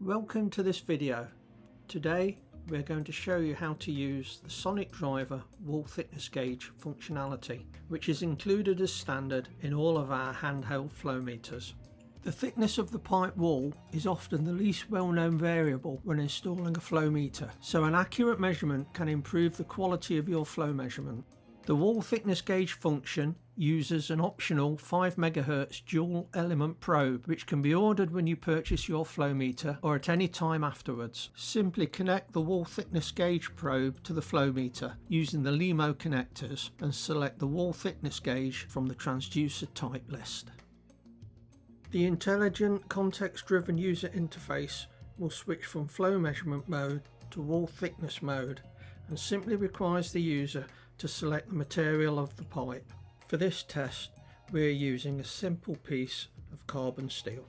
Welcome to this video. Today we're going to show you how to use the Sonic Driver wall thickness gauge functionality, which is included as standard in all of our handheld flow meters. The thickness of the pipe wall is often the least well-known variable when installing a flow meter, so an accurate measurement can improve the quality of your flow measurement. The wall thickness gauge function uses an optional 5 MHz dual element probe, which can be ordered when you purchase your flow meter or at any time afterwards. Simply connect the wall thickness gauge probe to the flow meter using the LEMO connectors and select the wall thickness gauge from the transducer type list. The intelligent context-driven user interface will switch from flow measurement mode to wall thickness mode and simply requires the user to select the material of the pipe. For this test, we are using a simple piece of carbon steel.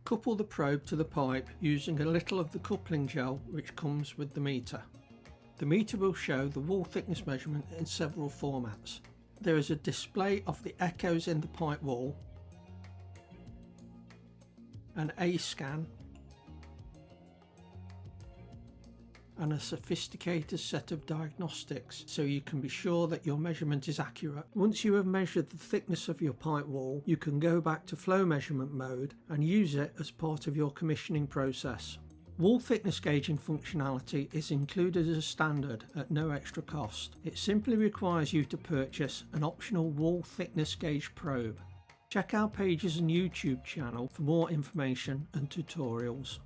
Couple the probe to the pipe using a little of the coupling gel which comes with the meter. The meter will show the wall thickness measurement in several formats. There is a display of the echoes in the pipe wall, an A scan, and a sophisticated set of diagnostics so you can be sure that your measurement is accurate. Once you have measured the thickness of your pipe wall, you can go back to flow measurement mode and use it as part of your commissioning process. Wall thickness gauging functionality is included as a standard at no extra cost. It simply requires you to purchase an optional wall thickness gauge probe. Check our pages and YouTube channel for more information and tutorials.